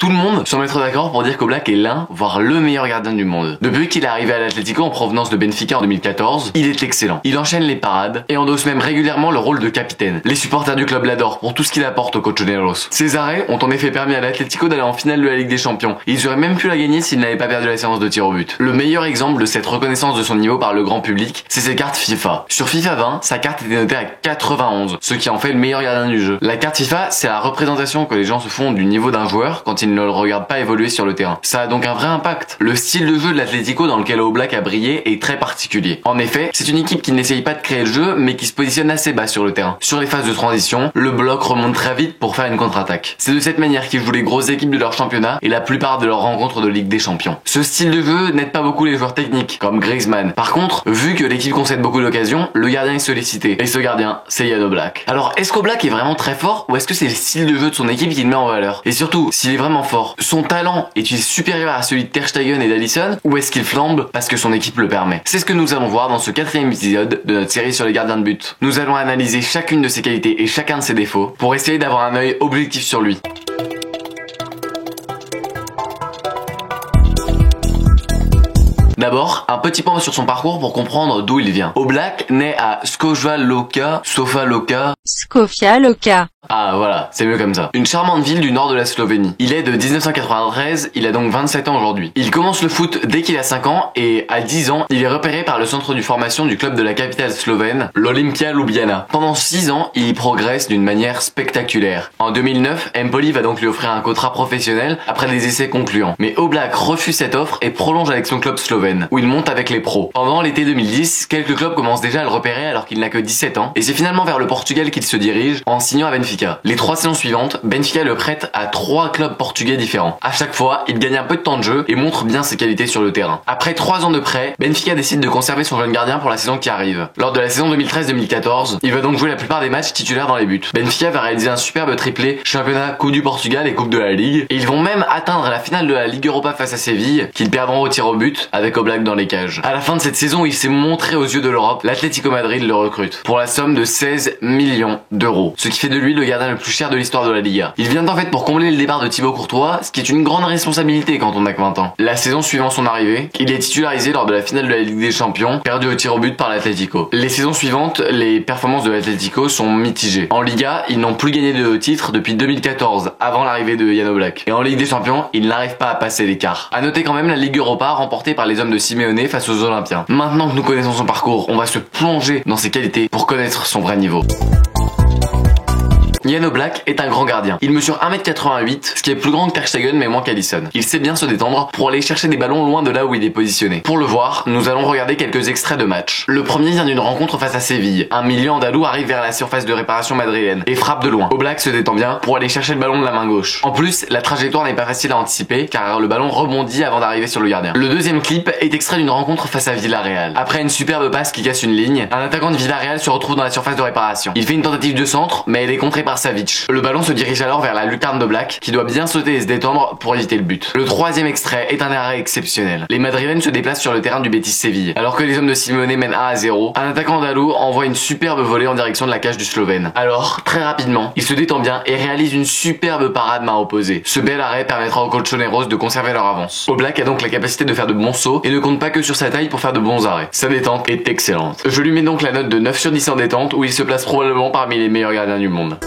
Tout le monde semble être d'accord pour dire qu'Oblak est l'un, voire le meilleur gardien du monde. Depuis qu'il est arrivé à l'Atlético en provenance de Benfica en 2014, il est excellent. Il enchaîne les parades et endosse même régulièrement le rôle de capitaine. Les supporters du club l'adorent pour tout ce qu'il apporte aux Colchoneros. Ses arrêts ont en effet permis à l'Atlético d'aller en finale de la Ligue des Champions. Ils auraient même pu la gagner s'il n'avait pas perdu la séance de tir au but. Le meilleur exemple de cette reconnaissance de son niveau par le grand public, c'est ses cartes FIFA. Sur FIFA 20, sa carte était notée à 91, ce qui en fait le meilleur gardien du jeu. La carte FIFA, c'est la représentation que les gens se font du niveau d'un joueur quand ils ne le regardent pas évoluer sur le terrain. Ça a donc un vrai impact. Le style de jeu de l'Atlético dans lequel Oblak a brillé est très particulier. En effet, c'est une équipe qui n'essaye pas de créer le jeu, mais qui se positionne assez bas sur le terrain. Sur les phases de transition, le bloc remonte très vite pour faire une contre-attaque. C'est de cette manière qu'ils jouent les grosses équipes de leur championnat et la plupart de leurs rencontres de Ligue des Champions. Ce style de jeu n'aide pas beaucoup les joueurs techniques, comme Griezmann. Par contre, vu que l'équipe concède beaucoup d'occasions, le gardien est sollicité. Et ce gardien, c'est Jan Oblak. Alors, est-ce qu'Oblak est vraiment très fort, ou est-ce que c'est le style de jeu de son équipe qui le met en valeur? Et surtout, s'il est vraiment fort, son talent est-il supérieur à celui de Ter Stegen et d'Alisson, ou est-ce qu'il flambe parce que son équipe le permet? C'est ce que nous allons voir dans ce 4e épisode de notre série sur les gardiens de but. Nous allons analyser chacune de ses qualités et chacun de ses défauts pour essayer d'avoir un œil objectif sur lui. D'abord, un petit point sur son parcours pour comprendre d'où il vient. Oblak naît à Sofia Loka. Ah voilà, c'est mieux comme ça. Une charmante ville du nord de la Slovénie. Il est de 1993, il a donc 27 ans aujourd'hui. Il commence le foot dès qu'il a 5 ans et à 10 ans, il est repéré par le centre de formation du club de la capitale slovène, l'Olimpia Ljubljana. Pendant 6 ans, il y progresse d'une manière spectaculaire. En 2009, Empoli va donc lui offrir un contrat professionnel après des essais concluants. Mais Oblak refuse cette offre et prolonge avec son club slovène, où il monte avec les pros. Pendant l'été 2010, quelques clubs commencent déjà à le repérer alors qu'il n'a que 17 ans, et c'est finalement vers le Portugal qu'il se dirige en signant à Benfica. Les 3 saisons suivantes, Benfica le prête à 3 clubs portugais différents. À chaque fois, il gagne un peu de temps de jeu et montre bien ses qualités sur le terrain. Après 3 ans de prêt, Benfica décide de conserver son jeune gardien pour la saison qui arrive. Lors de la saison 2013-2014, il va donc jouer la plupart des matchs titulaires dans les buts. Benfica va réaliser un superbe triplé, championnat, Coupe du Portugal et Coupe de la Ligue, et ils vont même atteindre la finale de la Ligue Europa face à Séville, qu'ils perdront au tir au but avec Oblak dans les cages. À la fin de cette saison, il s'est montré aux yeux de l'Europe, l'Atlético Madrid le recrute pour la somme de 16 millions d'euros, ce qui fait de lui le gardien le plus cher de l'histoire de la Liga. Il vient en fait pour combler le départ de Thibaut Courtois, ce qui est une grande responsabilité quand on n'a que 20 ans. La saison suivant son arrivée, il est titularisé lors de la finale de la Ligue des Champions, perdu au tir au but par l'Atlético. Les saisons suivantes, les performances de l'Atlético sont mitigées. En Liga, ils n'ont plus gagné de titre depuis 2014, avant l'arrivée de Jan Oblak. Et en Ligue des Champions, ils n'arrivent pas à passer l'écart. À noter quand même la Ligue Europa remportée par les hommes de Simeone face aux Olympiens. Maintenant que nous connaissons son parcours, on va se plonger dans ses qualités pour connaître son vrai niveau. Jan Oblak est un grand gardien. Il mesure 1m88, ce qui est plus grand que Ter Stegen mais moins qu'Alisson. Il sait bien se détendre pour aller chercher des ballons loin de là où il est positionné. Pour le voir, nous allons regarder quelques extraits de match. Le premier vient d'une rencontre face à Séville. Un milieu andalou arrive vers la surface de réparation madrilène et frappe de loin. Oblak se détend bien pour aller chercher le ballon de la main gauche. En plus, la trajectoire n'est pas facile à anticiper car le ballon rebondit avant d'arriver sur le gardien. Le deuxième clip est extrait d'une rencontre face à Villarreal. Après une superbe passe qui casse une ligne, un attaquant de Villarreal se retrouve dans la surface de réparation. Il fait une tentative de centre, mais elle est contrée par Savic. Le ballon se dirige alors vers la lucarne d'Oblak, qui doit bien sauter et se détendre pour éviter le but. Le troisième extrait est un arrêt exceptionnel. Les Madrilènes se déplacent sur le terrain du Betis Séville. Alors que les hommes de Simeone mènent 1-0, un attaquant andalou envoie une superbe volée en direction de la cage du Slovène. Alors, très rapidement, il se détend bien et réalise une superbe parade main opposée. Ce bel arrêt permettra aux Colchoneros de conserver leur avance. Oblak a donc la capacité de faire de bons sauts et ne compte pas que sur sa taille pour faire de bons arrêts. Sa détente est excellente. Je lui mets donc la note de 9 sur 10 en détente où il se place probablement parmi les meilleurs gardiens du monde.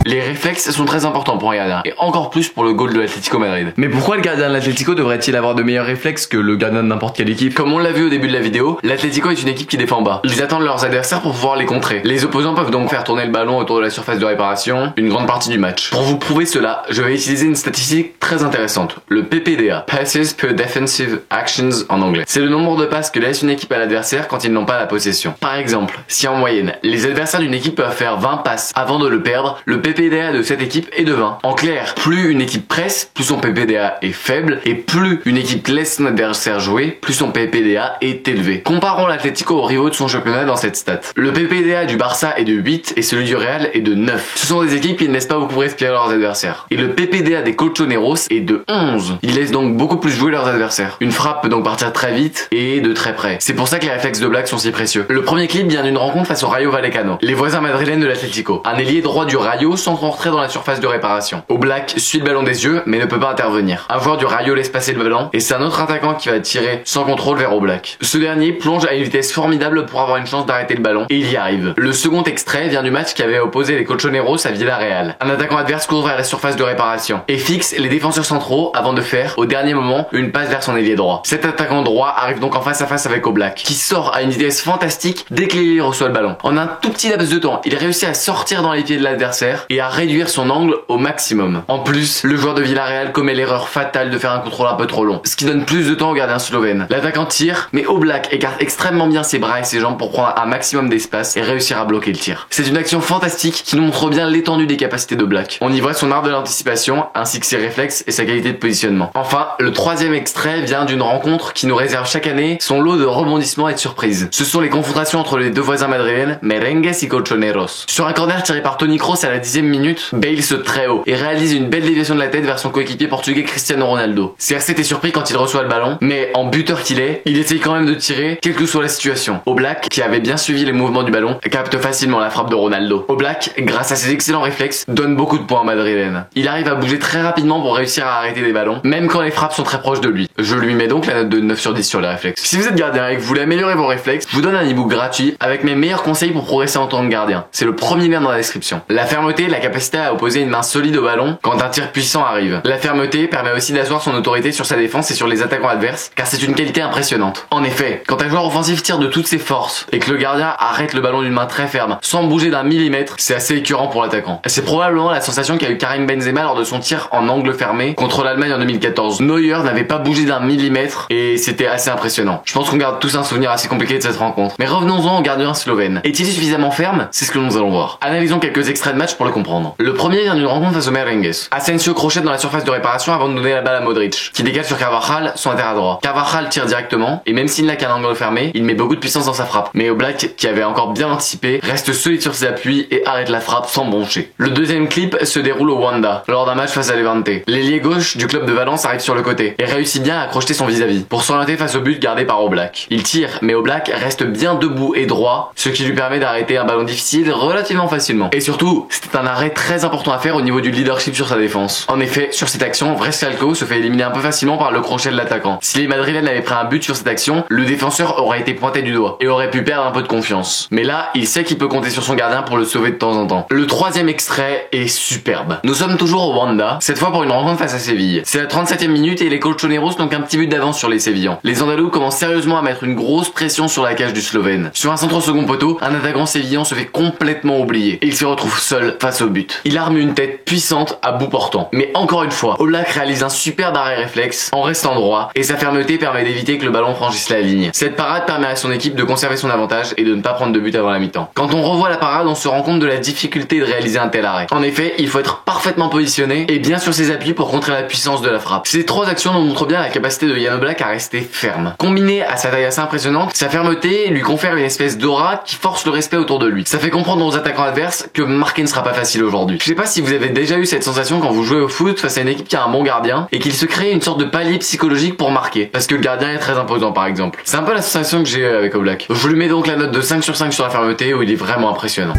Les réflexes sont très importants pour un gardien, et encore plus pour le goal de l'Atlético Madrid. Mais pourquoi le gardien de l'Atlético devrait-il avoir de meilleurs réflexes que le gardien de n'importe quelle équipe? Comme on l'a vu au début de la vidéo, l'Atlético est une équipe qui défend bas. Ils attendent leurs adversaires pour pouvoir les contrer. Les opposants peuvent donc faire tourner le ballon autour de la surface de réparation une grande partie du match. Pour vous prouver cela, je vais utiliser une statistique très intéressante, le PPDA, Passes per Defensive Actions en anglais. C'est le nombre de passes que laisse une équipe à l'adversaire quand ils n'ont pas la possession. Par exemple, si en moyenne, les adversaires d'une équipe peuvent faire 20 passes avant de le perdre, le PPDA de cette équipe est de 20. En clair, plus une équipe presse, plus son PPDA est faible, et plus une équipe laisse son adversaire jouer, plus son PPDA est élevé. Comparons l'Atlético aux rivaux de son championnat dans cette stat. Le PPDA du Barça est de 8 et celui du Real est de 9. Ce sont des équipes qui ne laissent pas beaucoup respirer leurs adversaires. Et le PPDA des Colchoneros est de 11. Ils laissent donc beaucoup plus jouer leurs adversaires. Une frappe peut donc partir très vite et de très près. C'est pour ça que les réflexes d'Oblak sont si précieux. Le premier clip vient d'une rencontre face au Rayo Vallecano, les voisins madrilènes de l'Atlético. Un ailier droit du Rayo centre en retrait dans la surface de réparation. Oblak suit le ballon des yeux mais ne peut pas intervenir. Un joueur du Rayo laisse passer le ballon et c'est un autre attaquant qui va tirer sans contrôle vers Oblak. Ce dernier plonge à une vitesse formidable pour avoir une chance d'arrêter le ballon et il y arrive. Le second extrait vient du match qui avait opposé les Colchoneros à Villarreal. Un attaquant adverse court vers la surface de réparation et fixe les défenseurs centraux avant de faire, au dernier moment, une passe vers son ailier droit. Cet attaquant droit arrive donc en face à face avec Oblak, qui sort à une vitesse fantastique dès que l'ailier reçoit le ballon. En un tout petit laps de temps, il réussit à sortir dans les pieds de l'adversaire et à réduire son angle au maximum. En plus, le joueur de Villarreal commet l'erreur fatale de faire un contrôle un peu trop long, ce qui donne plus de temps au gardien slovène. L'attaquant tire, mais Oblak écarte extrêmement bien ses bras et ses jambes pour prendre un maximum d'espace et réussir à bloquer le tir. C'est une action fantastique qui nous montre bien l'étendue des capacités d'Oblak. On y voit son art de l'anticipation, ainsi que ses réflexes et sa qualité de positionnement. Enfin, le troisième extrait vient d'une rencontre qui nous réserve chaque année son lot de rebondissements et de surprises. Ce sont les confrontations entre les deux voisins madrilènes, Merengues et Colchoneros. Sur un corner tiré par Toni Kroos à la 10e minute, Bale saute très haut et réalise une belle déviation de la tête vers son coéquipier portugais Cristiano Ronaldo. CR7 est surpris quand il reçoit le ballon, mais en buteur qu'il est, il essaye quand même de tirer, quelle que soit la situation. Oblak, qui avait bien suivi les mouvements du ballon, capte facilement la frappe de Ronaldo. Oblak, grâce à ses excellents réflexes, donne beaucoup de points à madrilène. Il arrive à bouger très rapidement pour réussir à arrêter des ballons, même quand les frappes sont très proches de lui. Je lui mets donc la note de 9 sur 10 sur les réflexes. Si vous êtes gardien et que vous voulez améliorer vos réflexes, je vous donne un ebook gratuit avec mes meilleurs conseils pour progresser en tant que gardien. C'est le premier lien dans la description. La fermeté, la capacité à opposer une main solide au ballon quand un tir puissant arrive. La fermeté permet aussi d'asseoir son autorité sur sa défense et sur les attaquants adverses, car c'est une qualité impressionnante. En effet, quand un joueur offensif tire de toutes ses forces et que le gardien arrête le ballon d'une main très ferme, sans bouger d'un millimètre, c'est assez écœurant pour l'attaquant. C'est probablement la sensation qu'a eu Karim Benzema lors de son tir en angle fermé contre l'Allemagne en 2014. Neuer n'avait pas bougé d'un millimètre et c'était assez impressionnant. Je pense qu'on garde tous un souvenir assez compliqué de cette rencontre. Mais revenons-en au gardien slovène. Est-il suffisamment ferme? C'est ce que nous allons voir. Analysons quelques extraits de match pour le comprendre. Le premier vient d'une rencontre face au Merengues. Asensio crochette dans la surface de réparation avant de donner la balle à Modric, qui décale sur Carvajal, son intérieur droit. Carvajal tire directement, et même s'il n'a qu'un angle fermé, il met beaucoup de puissance dans sa frappe. Mais Oblak, qui avait encore bien anticipé, reste solide sur ses appuis et arrête la frappe sans broncher. Le deuxième clip se déroule au Wanda, lors d'un match face à Levante. L'ailier gauche du club de Valence arrive sur le côté, et réussit bien à crocheter son vis-à-vis, pour s'orienter face au but gardé par Oblak. Il tire, mais Oblak reste bien debout et droit, ce qui lui permet d'arrêter un ballon difficile relativement facilement. Et surtout, c'était un arrêt très important à faire au niveau du leadership sur sa défense. En effet, sur cette action, Vrescalco se fait éliminer un peu facilement par le crochet de l'attaquant. Si les Madrilènes avaient pris un but sur cette action, le défenseur aurait été pointé du doigt et aurait pu perdre un peu de confiance. Mais là, il sait qu'il peut compter sur son gardien pour le sauver de temps en temps. Le troisième extrait est superbe. Nous sommes toujours au Wanda, cette fois pour une rencontre face à Séville. C'est la 37e minute et les Colchoneros n'ont qu'un petit but d'avance sur les Sévillans. Les Andalous commencent sérieusement à mettre une grosse pression sur la cage du Slovène. Sur un centre au second poteau, un attaquant sévillan se fait complètement oublier et il se retrouve seul face au but. Il arme une tête puissante à bout portant. Mais encore une fois, Oblak réalise un superbe arrêt réflexe en restant droit et sa fermeté permet d'éviter que le ballon franchisse la ligne. Cette parade permet à son équipe de conserver son avantage et de ne pas prendre de but avant la mi-temps. Quand on revoit la parade, on se rend compte de la difficulté de réaliser un tel arrêt. En effet, il faut être parfaitement positionné et bien sur ses appuis pour contrer la puissance de la frappe. Ces trois actions nous montrent bien la capacité de Jan Oblak à rester ferme. Combiné à sa taille assez impressionnante, sa fermeté lui confère une espèce d'aura qui force le respect autour de lui. Ça fait comprendre aux attaquants adverses que marquer ne sera pas facile aujourd'hui. Je sais pas si vous avez déjà eu cette sensation quand vous jouez au foot face à une équipe qui a un bon gardien et qu'il se crée une sorte de palier psychologique pour marquer parce que le gardien est très imposant par exemple. C'est un peu la sensation que j'ai avec Oblak. Je lui mets donc la note de 5 sur 5 sur la fermeté où il est vraiment impressionnant.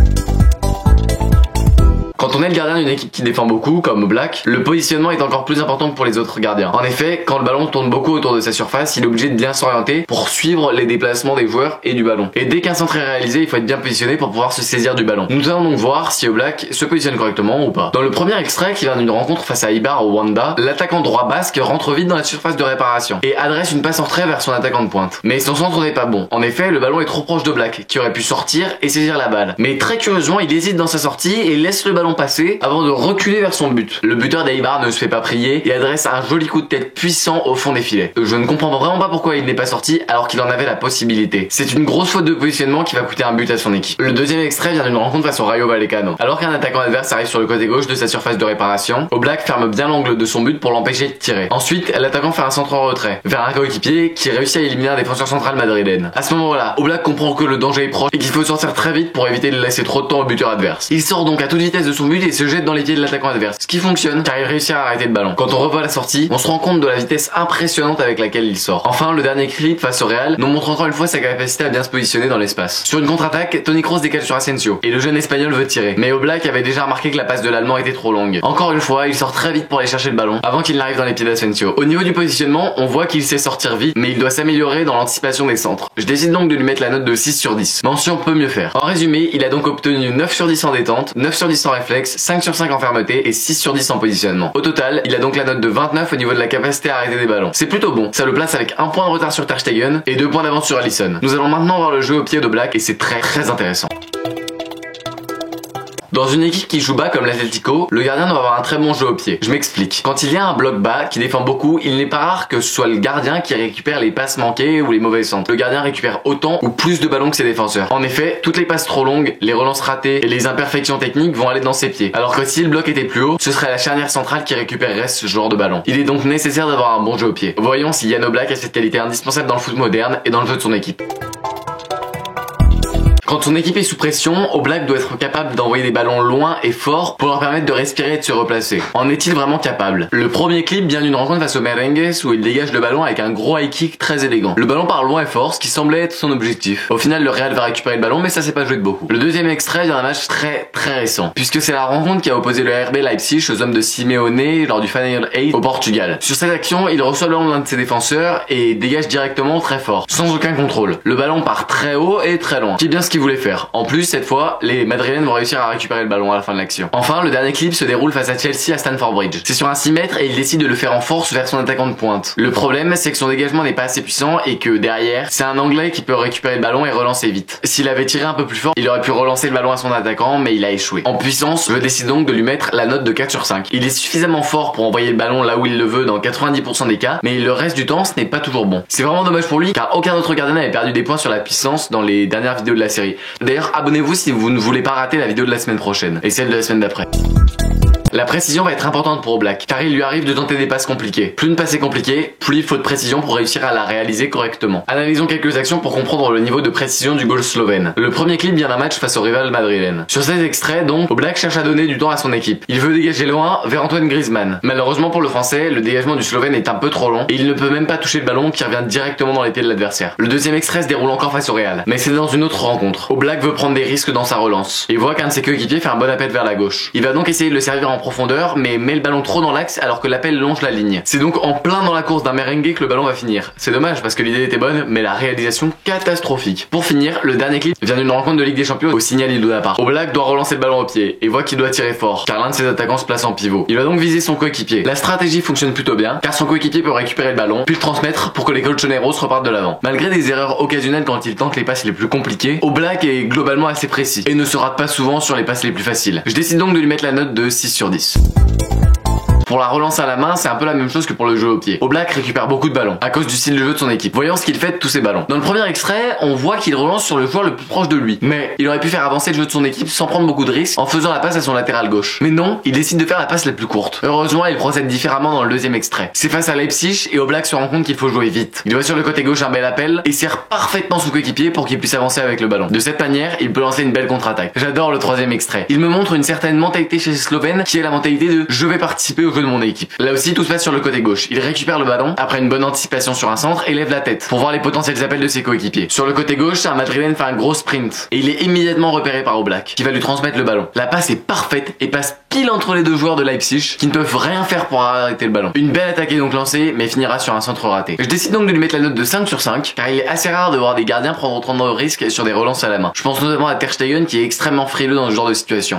Quand on est le gardien d'une équipe qui défend beaucoup, comme Oblak, le positionnement est encore plus important que pour les autres gardiens. En effet, quand le ballon tourne beaucoup autour de sa surface, il est obligé de bien s'orienter pour suivre les déplacements des joueurs et du ballon. Et dès qu'un centre est réalisé, il faut être bien positionné pour pouvoir se saisir du ballon. Nous allons donc voir si Oblak se positionne correctement ou pas. Dans le premier extrait qui vient d'une rencontre face à Eibar au Wanda, l'attaquant droit basque rentre vite dans la surface de réparation et adresse une passe en retrait vers son attaquant de pointe. Mais son centre n'est pas bon. En effet, le ballon est trop proche d'Oblak, qui aurait pu sortir et saisir la balle. Mais très curieusement, il hésite dans sa sortie et laisse le ballon passer avant de reculer vers son but. Le buteur d'Eibar ne se fait pas prier et adresse un joli coup de tête puissant au fond des filets. Je ne comprends vraiment pas pourquoi il n'est pas sorti alors qu'il en avait la possibilité. C'est une grosse faute de positionnement qui va coûter un but à son équipe. Le deuxième extrait vient d'une rencontre face au Rayo Vallecano. Alors qu'un attaquant adverse arrive sur le côté gauche de sa surface de réparation, Oblak ferme bien l'angle de son but pour l'empêcher de tirer. Ensuite, l'attaquant fait un centre en retrait vers un coéquipier qui réussit à éliminer un défenseur central madrilène. À ce moment-là, Oblak comprend que le danger est proche et qu'il faut sortir très vite pour éviter de laisser trop de temps au buteur adverse. Il sort donc à toute vitesse de son son but et se jette dans les pieds de l'attaquant adverse. Ce qui fonctionne car il réussit à arrêter le ballon. Quand on revoit la sortie, on se rend compte de la vitesse impressionnante avec laquelle il sort. Enfin, le dernier clip face au Real nous montre encore une fois sa capacité à bien se positionner dans l'espace. Sur une contre-attaque, Toni Kroos décale sur Asensio et le jeune espagnol veut tirer. Mais Oblak avait déjà remarqué que la passe de l'allemand était trop longue. Encore une fois, il sort très vite pour aller chercher le ballon avant qu'il n'arrive dans les pieds d'Asensio. Au niveau du positionnement, on voit qu'il sait sortir vite, mais il doit s'améliorer dans l'anticipation des centres. Je décide donc de lui mettre la note de 6 sur 10. Mention peut mieux faire. En résumé, il a donc obtenu 9 sur 10 en détente, 9 sur 10 en réflexe, 5 sur 5 en fermeté et 6 sur 10 en positionnement. Au total, il a donc la note de 29 au niveau de la capacité à arrêter des ballons. C'est plutôt bon. Ça le place avec 1 point de retard sur Ter Stegen et 2 points d'avance sur Alisson. Nous allons maintenant voir le jeu au pied d'Oblak et c'est très intéressant. Dans une équipe qui joue bas comme l'Atlético, le gardien doit avoir un très bon jeu au pied. Je m'explique. Quand il y a un bloc bas qui défend beaucoup, il n'est pas rare que ce soit le gardien qui récupère les passes manquées ou les mauvais centres. Le gardien récupère autant ou plus de ballons que ses défenseurs. En effet, toutes les passes trop longues, les relances ratées et les imperfections techniques vont aller dans ses pieds. Alors que si le bloc était plus haut, ce serait la charnière centrale qui récupérerait ce genre de ballon. Il est donc nécessaire d'avoir un bon jeu au pied. Voyons si Jan Oblak a cette qualité indispensable dans le foot moderne et dans le jeu de son équipe. Quand son équipe est sous pression, Oblak doit être capable d'envoyer des ballons loin et fort pour leur permettre de respirer et de se replacer. En est-il vraiment capable? Le premier clip vient d'une rencontre face au Merengues où il dégage le ballon avec un gros high kick très élégant. Le ballon part loin et fort, ce qui semblait être son objectif. Au final, le Real va récupérer le ballon, mais ça s'est pas joué de beaucoup. Le deuxième extrait vient d'un match très récent, puisque c'est la rencontre qui a opposé le RB Leipzig aux hommes de Simeone lors du Final 8 au Portugal. Sur cette action, il reçoit le ballon d'un de ses défenseurs et dégage directement très fort, sans aucun contrôle. Le ballon part très haut et très loin, qui est bien ce qu'il voulait faire. En plus, cette fois, les Madrilènes vont réussir à récupérer le ballon à la fin de l'action. Enfin, le dernier clip se déroule face à Chelsea à Stamford Bridge. C'est sur un 6 mètres et il décide de le faire en force vers son attaquant de pointe. Le problème, c'est que son dégagement n'est pas assez puissant et que derrière, c'est un Anglais qui peut récupérer le ballon et relancer vite. S'il avait tiré un peu plus fort, il aurait pu relancer le ballon à son attaquant, mais il a échoué. En puissance, je décide donc de lui mettre la note de 4 sur 5. Il est suffisamment fort pour envoyer le ballon là où il le veut dans 90% des cas, mais le reste du temps, ce n'est pas toujours bon. C'est vraiment dommage pour lui car aucun autre gardien n'avait perdu des points sur la puissance dans les dernières vidéos de la série. D'ailleurs, abonnez-vous si vous ne voulez pas rater la vidéo de la semaine prochaine et celle de la semaine d'après. La précision va être importante pour Oblak, car il lui arrive de tenter des passes compliquées. Plus une passe est compliquée, plus il faut de précision pour réussir à la réaliser correctement. Analysons quelques actions pour comprendre le niveau de précision du goal slovène. Le premier clip vient d'un match face au rival madrilène. Sur cet extrait, donc, Oblak cherche à donner du temps à son équipe. Il veut dégager loin vers Antoine Griezmann. Malheureusement pour le français, le dégagement du slovène est un peu trop long et il ne peut même pas toucher le ballon qui revient directement dans les pieds de l'adversaire. Le deuxième extrait se déroule encore face au Real, mais c'est dans une autre rencontre. Oblak veut prendre des risques dans sa relance. Il voit qu'un de ses coéquipiers fait un bon appel vers la gauche. Il va donc essayer de le servir en profondeur, mais met le ballon trop dans l'axe alors que l'appel longe la ligne. C'est donc en plein dans la course d'un merengue que le ballon va finir. C'est dommage parce que l'idée était bonne, mais la réalisation catastrophique. Pour finir, le dernier clip vient d'une rencontre de Ligue des Champions au Signal Iduna Park. Oblak doit relancer le ballon au pied et voit qu'il doit tirer fort, car l'un de ses attaquants se place en pivot. Il va donc viser son coéquipier. La stratégie fonctionne plutôt bien, car son coéquipier peut récupérer le ballon, puis le transmettre pour que les colchoneros repartent de l'avant. Malgré des erreurs occasionnelles quand il tente les passes les plus compliquées, Oblak est globalement assez précis et ne se rate pas souvent sur les passes les plus faciles. Je décide donc de lui mettre la note de 6 sur 10. Pour la relance à la main, c'est un peu la même chose que pour le jeu au pied. Oblak récupère beaucoup de ballons, à cause du style de jeu de son équipe. Voyons ce qu'il fait de tous ces ballons. Dans le premier extrait, on voit qu'il relance sur le joueur le plus proche de lui. Mais il aurait pu faire avancer le jeu de son équipe sans prendre beaucoup de risques en faisant la passe à son latéral gauche. Mais non, il décide de faire la passe la plus courte. Heureusement, il procède différemment dans le deuxième extrait. C'est face à Leipzig et Oblak se rend compte qu'il faut jouer vite. Il voit sur le côté gauche un bel appel et sert parfaitement son coéquipier pour qu'il puisse avancer avec le ballon. De cette manière, il peut lancer une belle contre-attaque. J'adore le troisième extrait. Il me montre une certaine mentalité chez les Slovènes qui est la mentalité de je vais participer au jeu de mon équipe. Là aussi, tout se passe sur le côté gauche. Il récupère le ballon après une bonne anticipation sur un centre et lève la tête pour voir les potentiels appels de ses coéquipiers. Sur le côté gauche, un Madrilène fait un gros sprint et il est immédiatement repéré par Oblak qui va lui transmettre le ballon. La passe est parfaite et passe pile entre les deux joueurs de Leipzig qui ne peuvent rien faire pour arrêter le ballon. Une belle attaque est donc lancée mais finira sur un centre raté. Je décide donc de lui mettre la note de 5 sur 5 car il est assez rare de voir des gardiens prendre autant de risques sur des relances à la main. Je pense notamment à Ter Stegen qui est extrêmement frileux dans ce genre de situation.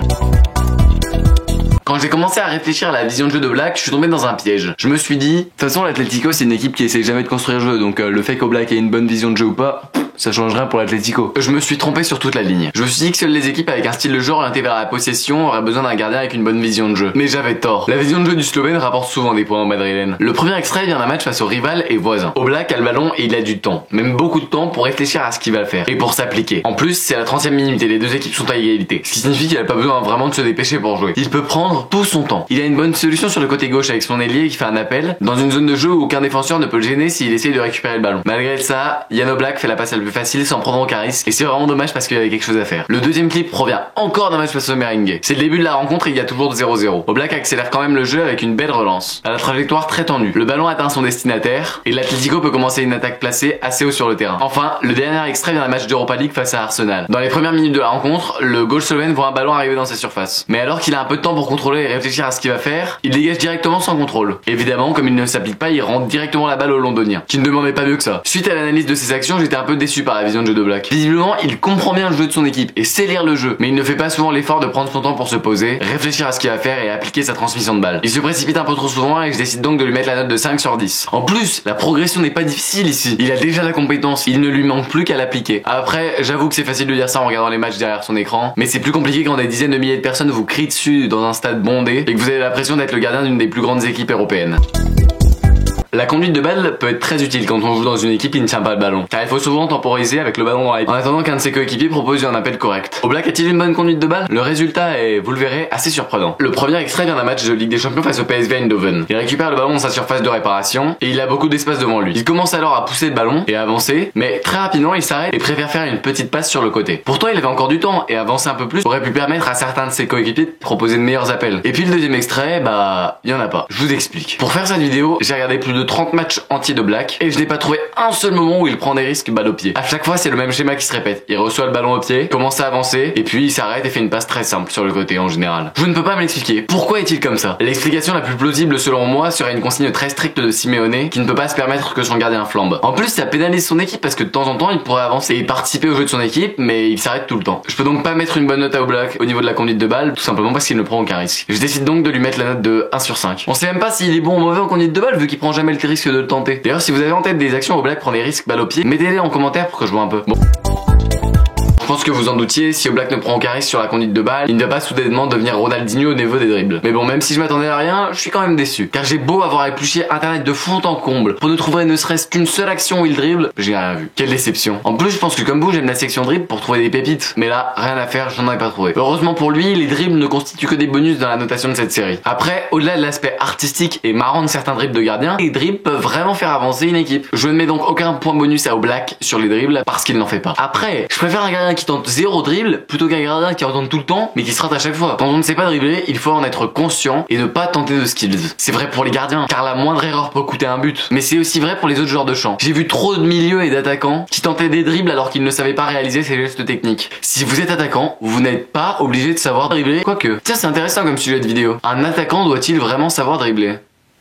Quand j'ai commencé à réfléchir à la vision de jeu d'Oblak, je suis tombé dans un piège. Je me suis dit, de toute façon l'Atlético c'est une équipe qui essaie jamais de construire le jeu, donc le fait qu'Oblak ait une bonne vision de jeu ou pas, ça change rien pour l'Atlético. Je me suis trompé sur toute la ligne. Je me suis dit que seules les équipes avec un style de jeu orienté vers la possession auraient besoin d'un gardien avec une bonne vision de jeu. Mais j'avais tort. La vision de jeu du Slovène rapporte souvent des points au madrilène. Le premier extrait vient d'un match face au rival et voisin. Oblak a le ballon et il a du temps, même beaucoup de temps pour réfléchir à ce qu'il va faire et pour s'appliquer. En plus, c'est à la 30e minute et les deux équipes sont à égalité, ce qui signifie qu'il a pas besoin vraiment de se dépêcher pour jouer. Il peut prendre prendre tout son temps. Il a une bonne solution sur le côté gauche avec son ailier qui fait un appel dans une zone de jeu où aucun défenseur ne peut le gêner s'il essaye de récupérer le ballon. Malgré ça, Jan Oblak fait la passe la plus facile sans prendre aucun risque et c'est vraiment dommage parce qu'il y avait quelque chose à faire. Le deuxième clip provient encore d'un match face au Merengue. C'est le début de la rencontre et il y a toujours 0-0. Oblak accélère quand même le jeu avec une belle relance. À la trajectoire très tendue, le ballon atteint son destinataire et l'Atlético peut commencer une attaque placée assez haut sur le terrain. Enfin, le dernier extrait vient d'un match d'Europa League face à Arsenal. Dans les premières minutes de la rencontre, le gauche slovène voit un ballon arriver dans sa surface. Mais alors qu'il a un peu de temps pour contrôler et réfléchir à ce qu'il va faire, il dégage directement sans contrôle. Évidemment, comme il ne s'applique pas, il rentre directement la balle au londonien, qui ne demandait pas mieux que ça. Suite à l'analyse de ses actions, j'étais un peu déçu par la vision de jeu d'Oblak. Visiblement, il comprend bien le jeu de son équipe et sait lire le jeu, mais il ne fait pas souvent l'effort de prendre son temps pour se poser, réfléchir à ce qu'il va faire et appliquer sa transmission de balle. Il se précipite un peu trop souvent et je décide donc de lui mettre la note de 5 sur 10. En plus, la progression n'est pas difficile ici. Il a déjà la compétence, il ne lui manque plus qu'à l'appliquer. Après, j'avoue que c'est facile de dire ça en regardant les matchs derrière son écran, mais c'est plus compliqué quand des dizaines de milliers de personnes vous crient dessus dans un stade bondé et que vous avez l'impression d'être le gardien d'une des plus grandes équipes européennes. La conduite de balle peut être très utile quand on joue dans une équipe qui ne tient pas le ballon, car il faut souvent temporiser avec le ballon dans la en attendant qu'un de ses coéquipiers propose un appel correct. Oblak a-t-il une bonne conduite de balle? Le résultat est, vous le verrez, assez surprenant. Le premier extrait vient d'un match de Ligue des Champions face au PSV Eindhoven. Il récupère le ballon dans sa surface de réparation et il a beaucoup d'espace devant lui. Il commence alors à pousser le ballon et à avancer, mais très rapidement il s'arrête et préfère faire une petite passe sur le côté. Pourtant il avait encore du temps et avancer un peu plus aurait pu permettre à certains de ses coéquipiers de proposer de meilleurs appels. Et puis le deuxième extrait, il y en a pas. Je vous explique. Pour faire cette vidéo, j'ai regardé plus de 30 matchs entiers de Oblak et je n'ai pas trouvé un seul moment où il prend des risques balle au pied. À chaque fois c'est le même schéma qui se répète. Il reçoit le ballon au pied, commence à avancer et puis il s'arrête et fait une passe très simple sur le côté en général. Je ne peux pas me l'expliquer. Pourquoi est-il comme ça? L'explication la plus plausible selon moi serait une consigne très stricte de Simeone qui ne peut pas se permettre que son gardien flambe. En plus ça pénalise son équipe parce que de temps en temps il pourrait avancer et participer au jeu de son équipe mais il s'arrête tout le temps. Je peux donc pas mettre une bonne note à Oblak au niveau de la conduite de balle tout simplement parce qu'il ne prend aucun risque. Je décide donc de lui mettre la note de 1 sur 5. On sait même pas s'il est bon ou mauvais en conduite de balle vu qu'il prend jamais le risque de le tenter. D'ailleurs si vous avez en tête des actions où Oblak prend des risques balle au pied, mettez-les en commentaire pour que je vois un peu. Bon. Je pense que vous en doutiez, si Oblak ne prend aucun risque sur la conduite de balle, il ne va pas soudainement devenir Ronaldinho au niveau des dribbles. Mais bon, même si je m'attendais à rien, je suis quand même déçu. Car j'ai beau avoir épluché internet de fond en comble pour ne trouver ne serait-ce qu'une seule action où il dribble, j'ai rien vu. Quelle déception. En plus, je pense que comme vous, j'aime la section dribble pour trouver des pépites. Mais là, rien à faire, j'en ai pas trouvé. Heureusement pour lui, les dribbles ne constituent que des bonus dans la notation de cette série. Après, au-delà de l'aspect artistique et marrant de certains dribbles de gardiens, les dribbles peuvent vraiment faire avancer une équipe. Je ne mets donc aucun point bonus à Oblak sur les dribbles parce qu'il n'en fait pas. Après, je préfère un gardien qui tente 0 dribble plutôt qu'un gardien qui en tente tout le temps mais qui se rate à chaque fois. Quand on ne sait pas dribbler, il faut en être conscient et ne pas tenter de skills. C'est vrai pour les gardiens car la moindre erreur peut coûter un but, mais c'est aussi vrai pour les autres joueurs de champ. J'ai vu trop de milieux et d'attaquants qui tentaient des dribbles alors qu'ils ne savaient pas réaliser ces gestes techniques. Si vous êtes attaquant, vous n'êtes pas obligé de savoir dribbler, quoique. Tiens, c'est intéressant comme sujet de vidéo. Un attaquant doit-il vraiment savoir dribbler?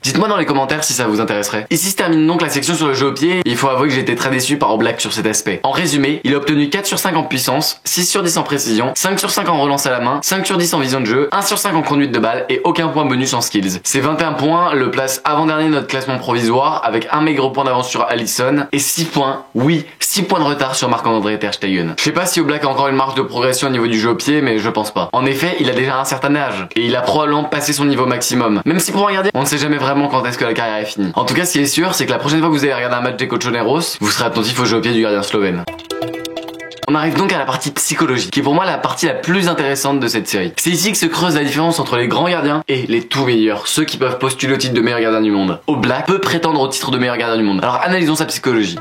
Dites-moi dans les commentaires si ça vous intéresserait. Ici se termine donc la section sur le jeu au pied. Il faut avouer que j'ai été très déçu par Oblak sur cet aspect. En résumé, il a obtenu 4 sur 5 en puissance, 6 sur 10 en précision, 5 sur 5 en relance à la main, 5 sur 10 en vision de jeu, 1 sur 5 en conduite de balle et aucun point bonus en skills. Ces 21 points le placent avant-dernier de notre classement provisoire avec un maigre point d'avance sur Alisson et 6 points, oui, 6 points de retard sur Marc-André Ter Stegen. Je sais pas si Oblak a encore une marge de progression au niveau du jeu au pied, mais je pense pas. En effet, il a déjà un certain âge et il a probablement passé son niveau maximum. Même si pour un gardien, on ne sait jamais vraiment quand est-ce que la carrière est finie. En tout cas, ce qui est sûr, c'est que la prochaine fois que vous allez regarder un match des Colchoneros, vous serez attentif au jeu au pied du gardien slovène. On arrive donc à la partie psychologique, qui est pour moi la partie la plus intéressante de cette série. C'est ici que se creuse la différence entre les grands gardiens et les tout meilleurs, ceux qui peuvent postuler au titre de meilleur gardien du monde. Oblak peut prétendre au titre de meilleur gardien du monde. Alors analysons sa psychologie.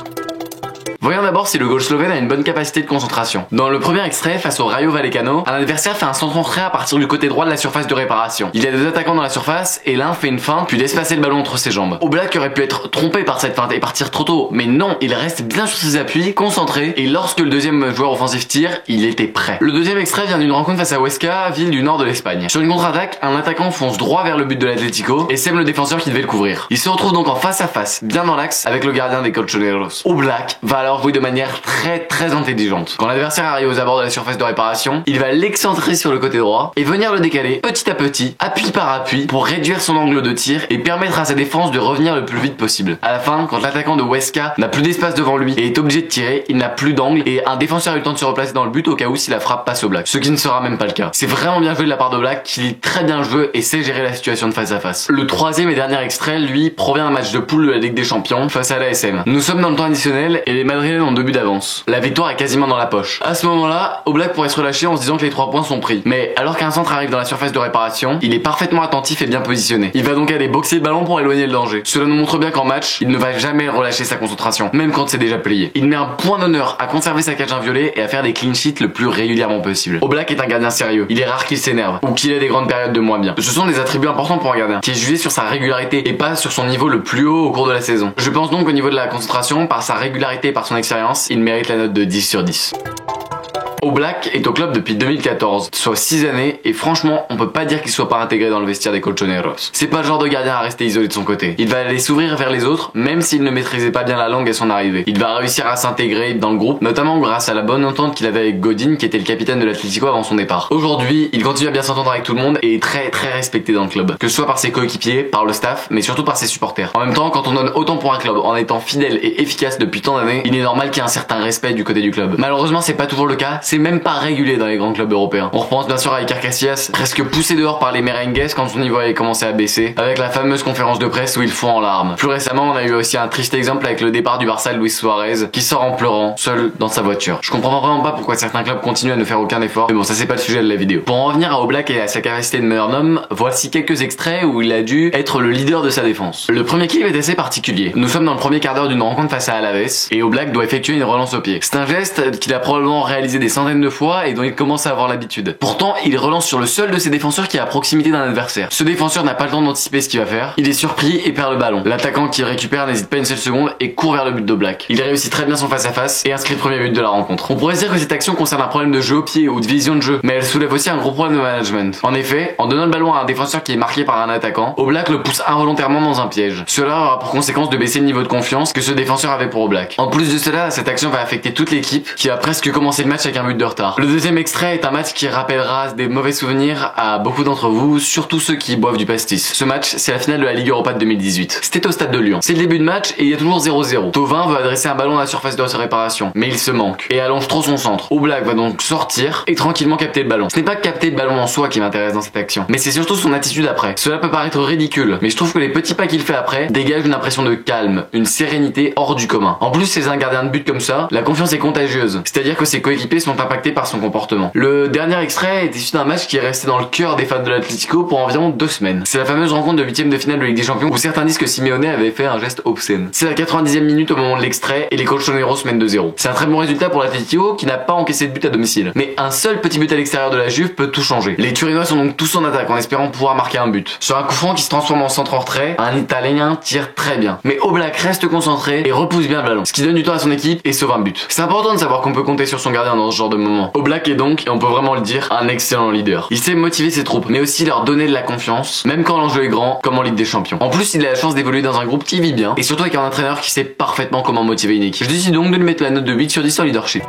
Voyons d'abord si le goal slovène a une bonne capacité de concentration. Dans le premier extrait, face au Rayo Vallecano, un adversaire fait un centre entré à partir du côté droit de la surface de réparation. Il y a deux attaquants dans la surface et l'un fait une feinte puis laisse passer le ballon entre ses jambes. Oblak aurait pu être trompé par cette feinte et partir trop tôt, mais non, il reste bien sur ses appuis, concentré, et lorsque le deuxième joueur offensif tire, il était prêt. Le deuxième extrait vient d'une rencontre face à Huesca, ville du nord de l'Espagne. Sur une contre-attaque, un attaquant fonce droit vers le but de l'Atlético et sème le défenseur qui devait le couvrir. Il se retrouve donc en face à face, bien dans l'axe, avec le gardien des Colchoneros. Oblak va alors jouer de manière très intelligente. Quand l'adversaire arrive aux abords de la surface de réparation, il va l'excentrer sur le côté droit et venir le décaler petit à petit, appui par appui, pour réduire son angle de tir et permettre à sa défense de revenir le plus vite possible. À la fin, quand l'attaquant de Huesca n'a plus d'espace devant lui et est obligé de tirer, il n'a plus d'angle et un défenseur a eu le temps de se replacer dans le but au cas où si la frappe passe au Oblak. Ce qui ne sera même pas le cas. C'est vraiment bien joué de la part d'Oblak qui lit très bien le jeu et sait gérer la situation de face à face. Le troisième et dernier extrait, lui, provient d'un match de poule de la Ligue des Champions face à l'ASM. Nous sommes dans le temps additionnel et les Madrid ont 2 buts d'avance. La victoire est quasiment dans la poche. À ce moment-là, Oblak pourrait se relâcher en se disant que les 3 points sont pris. Mais alors qu'un centre arrive dans la surface de réparation, il est parfaitement attentif et bien positionné. Il va donc aller boxer le ballon pour éloigner le danger. Cela nous montre bien qu'en match, il ne va jamais relâcher sa concentration, même quand c'est déjà plié. Il met un point d'honneur à conserver sa cage inviolée et à faire des clean sheets le plus régulièrement possible. Oblak est un gardien sérieux. Il est rare qu'il s'énerve ou qu'il ait des grandes périodes de moins bien. Ce sont des attributs importants pour un gardien, qui est jugé sur sa régularité et pas sur son niveau le plus haut au cours de la saison. Je pense donc au niveau de la concentration, par sa régularité et par son expérience, il mérite la note de 10 sur 10. Oblak est au club depuis 2014, soit 6 années, et franchement, on peut pas dire qu'il soit pas intégré dans le vestiaire des Colchoneros. C'est pas le genre de gardien à rester isolé de son côté. Il va aller s'ouvrir vers les autres, même s'il ne maîtrisait pas bien la langue à son arrivée. Il va réussir à s'intégrer dans le groupe, notamment grâce à la bonne entente qu'il avait avec Godin, qui était le capitaine de l'Atlético avant son départ. Aujourd'hui, il continue à bien s'entendre avec tout le monde et est très respecté dans le club. Que ce soit par ses coéquipiers, par le staff, mais surtout par ses supporters. En même temps, quand on donne autant pour un club en étant fidèle et efficace depuis tant d'années, il est normal qu'il y ait un certain respect du côté du club. Malheureusement, c'est pas toujours le cas, c'est même pas régulier dans les grands clubs européens. On repense bien sûr à Iker Casillas, presque poussé dehors par les merengues quand son niveau avait commencé à baisser, avec la fameuse conférence de presse où il fond en larmes. Plus récemment, on a eu aussi un triste exemple avec le départ du Barça de Luis Suarez, qui sort en pleurant, seul dans sa voiture. Je comprends vraiment pas pourquoi certains clubs continuent à ne faire aucun effort, mais bon, ça c'est pas le sujet de la vidéo. Pour en revenir à Oblak et à sa capacité de meilleur homme, voici quelques extraits où il a dû être le leader de sa défense. Le premier clip est assez particulier. Nous sommes dans le premier quart d'heure d'une rencontre face à Alaves, et Oblak doit effectuer une relance au pied. C'est un geste qu'il a probablement réalisé des centaines de fois et dont il commence à avoir l'habitude. Pourtant, il relance sur le seul de ses défenseurs qui est à proximité d'un adversaire. Ce défenseur n'a pas le temps d'anticiper ce qu'il va faire. Il est surpris et perd le ballon. L'attaquant qui le récupère n'hésite pas une seule seconde et court vers le but d'Oblak. Il réussit très bien son face-à-face et inscrit le premier but de la rencontre. On pourrait dire que cette action concerne un problème de jeu au pied ou de vision de jeu, mais elle soulève aussi un gros problème de management. En effet, en donnant le ballon à un défenseur qui est marqué par un attaquant, Oblak le pousse involontairement dans un piège. Cela aura pour conséquence de baisser le niveau de confiance que ce défenseur avait pour Oblak. En plus de cela, cette action va affecter toute l'équipe qui a presque commencé le match avec un but de retard. Le deuxième extrait est un match qui rappellera des mauvais souvenirs à beaucoup d'entre vous, surtout ceux qui boivent du pastis. Ce match, c'est la finale de la Ligue Europa de 2018. C'était au stade de Lyon. C'est le début de match et il y a toujours 0-0. Thauvin veut adresser un ballon à la surface de sa réparation, mais il se manque et allonge trop son centre. Oblak va donc sortir et tranquillement capter le ballon. Ce n'est pas capter le ballon en soi qui m'intéresse dans cette action, mais c'est surtout son attitude après. Cela peut paraître ridicule, mais je trouve que les petits pas qu'il fait après dégagent une impression de calme, une sérénité hors du commun. En plus, c'est un gardien de but comme ça, la confiance est contagieuse, c'est-à-dire que ses coéquipiers sont impactés par son comportement. Le dernier extrait est issu d'un match qui est resté dans le cœur des fans de l'Atlético pour environ 2 semaines. C'est la fameuse rencontre de 8ème de finale de Ligue des Champions où certains disent que Simeone avait fait un geste obscène. C'est la 90e minute au moment de l'extrait et les Colchoneros mènent 2-0. C'est un très bon résultat pour l'Atlético qui n'a pas encaissé de but à domicile. Mais un seul petit but à l'extérieur de la Juve peut tout changer. Les Turinois sont donc tous en attaque en espérant pouvoir marquer un but. Sur un coup franc qui se transforme en centre en retrait, un Italien tire très bien. Mais Oblak reste concentré et repousse bien le ballon, ce qui donne du temps à son équipe et sauve un but. C'est important de savoir qu'on peut compter sur son gardien dans ce genre de moment. Oblak est donc, et on peut vraiment le dire, un excellent leader. Il sait motiver ses troupes, mais aussi leur donner de la confiance, même quand l'enjeu est grand, comme en Ligue des Champions. En plus, il a la chance d'évoluer dans un groupe qui vit bien, et surtout avec un entraîneur qui sait parfaitement comment motiver une équipe. Je décide donc de lui mettre la note de 8 sur 10 en leadership.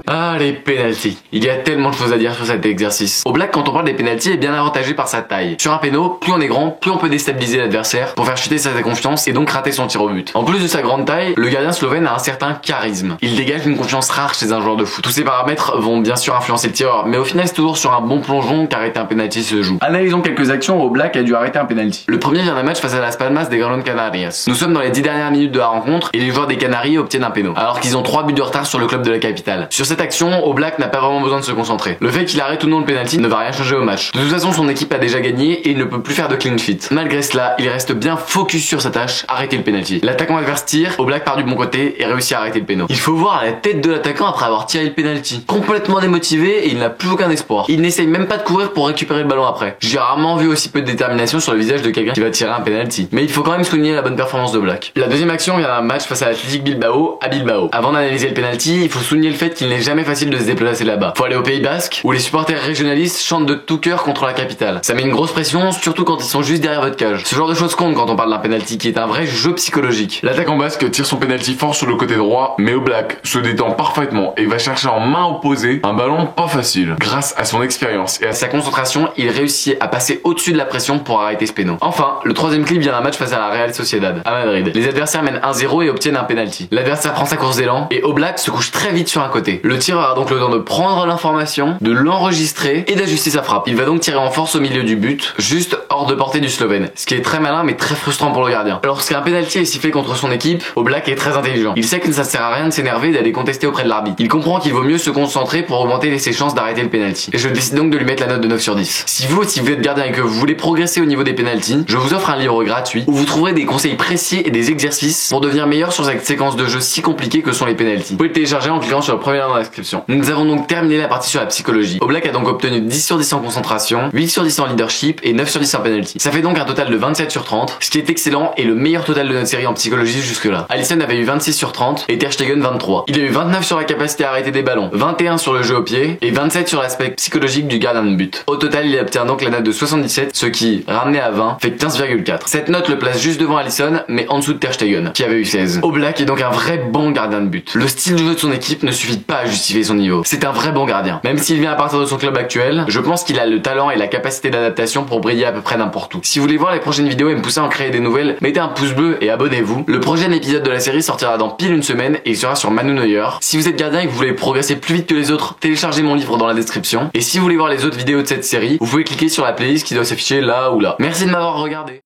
Ah, les pénaltys. Il y a tellement de choses à dire sur cet exercice. Oblak, quand on parle des pénaltys, est bien avantagé par sa taille. Sur un péno, plus on est grand, plus on peut déstabiliser l'adversaire pour faire chuter sa confiance et donc rater son tir au but. En plus de sa grande taille, le gardien slovène a un certain charisme. Il dégage une confiance rare chez un joueur de foot. Tous ces paramètres vont bien sûr influencer le tireur, mais au final c'est toujours sur un bon plongeon qu'arrêter un pénalty se joue. Analysons quelques actions où Oblak a dû arrêter un pénalty. Le premier vient d'un match face à Las Palmas des Gran Canarias. Nous sommes dans les 10 dernières minutes de la rencontre et les joueurs des Canaries obtiennent un péno, alors qu'ils ont 3 buts de retard sur le club de la capitale. Sur cette action, Oblak n'a pas vraiment besoin de se concentrer. Le fait qu'il arrête ou non le penalty ne va rien changer au match. De toute façon, son équipe a déjà gagné et il ne peut plus faire de clean sheet. Malgré cela, il reste bien focus sur sa tâche, arrêter le penalty. L'attaquant adverse tire, Oblak part du bon côté et réussit à arrêter le péno. Il faut voir la tête de l'attaquant après avoir tiré le penalty. Complètement démotivé et il n'a plus aucun espoir. Il n'essaye même pas de courir pour récupérer le ballon après. J'ai rarement vu aussi peu de détermination sur le visage de quelqu'un qui va tirer un penalty. Mais il faut quand même souligner la bonne performance d'Oblak. La deuxième action vient d'un match face à l'Athletic Bilbao à Bilbao. Avant d'analyser le penalty, il faut souligner le fait qu'il n'est jamais facile de se déplacer là-bas. Faut aller au Pays Basque où les supporters régionalistes chantent de tout cœur contre la capitale. Ça met une grosse pression, surtout quand ils sont juste derrière votre cage. Ce genre de choses compte quand on parle d'un penalty qui est un vrai jeu psychologique. L'attaquant basque tire son penalty fort sur le côté droit, mais Oblak se détend parfaitement et va chercher en main opposée un ballon pas facile. Grâce à son expérience et à sa concentration, il réussit à passer au-dessus de la pression pour arrêter ce péno. Enfin, le troisième clip vient d'un match face à la Real Sociedad à Madrid. Les adversaires mènent 1-0 et obtiennent un penalty. L'adversaire prend sa course d'élan et Oblak se couche très vite sur un côté. Le tireur aura donc le temps de prendre l'information, de l'enregistrer et d'ajuster sa frappe. Il va donc tirer en force au milieu du but, juste hors de portée du Slovène, ce qui est très malin mais très frustrant pour le gardien. Lorsqu'un penalty est sifflé contre son équipe, Oblak est très intelligent. Il sait que ça sert à rien de s'énerver et d'aller contester auprès de l'arbitre. Il comprend qu'il vaut mieux se concentrer pour augmenter ses chances d'arrêter le penalty. Et je décide donc de lui mettre la note de 9 sur 10. Si vous êtes gardien et que vous voulez progresser au niveau des penalties, je vous offre un livre gratuit où vous trouverez des conseils précis et des exercices pour devenir meilleur sur cette séquence de jeu si compliquée que sont les penalties. Vous pouvez le télécharger en cliquant sur le premier lien dans la description. Nous avons donc terminé la partie sur la psychologie. Oblak a donc obtenu 10 sur 10 en concentration, 8 sur 10 en leadership et 9 sur 10 en penalty. Ça fait donc un total de 27 sur 30, ce qui est excellent et le meilleur total de notre série en psychologie jusque là. Alisson avait eu 26 sur 30 et Ter Stegen 23. Il a eu 29 sur la capacité à arrêter des ballons, 21 sur le jeu au pied et 27 sur l'aspect psychologique du gardien de but. Au total, il obtient donc la note de 77, ce qui, ramené à 20, fait 15,4. Cette note le place juste devant Alisson, mais en dessous de Ter Stegen, qui avait eu 16. Oblak est donc un vrai bon gardien de but. Le style de jeu de son équipe ne suffit pas à justifier son niveau. C'est un vrai bon gardien. Même s'il vient à partir de son club actuel, je pense qu'il a le talent et la capacité d'adaptation pour briller à peu près n'importe où. Si vous voulez voir les prochaines vidéos et me pousser à en créer des nouvelles, mettez un pouce bleu et abonnez-vous. Le prochain épisode de la série sortira dans pile une semaine et il sera sur Manu Neuer. Si vous êtes gardien et que vous voulez progresser plus vite que les autres, téléchargez mon livre dans la description. Et si vous voulez voir les autres vidéos de cette série, vous pouvez cliquer sur la playlist qui doit s'afficher là ou là. Merci de m'avoir regardé.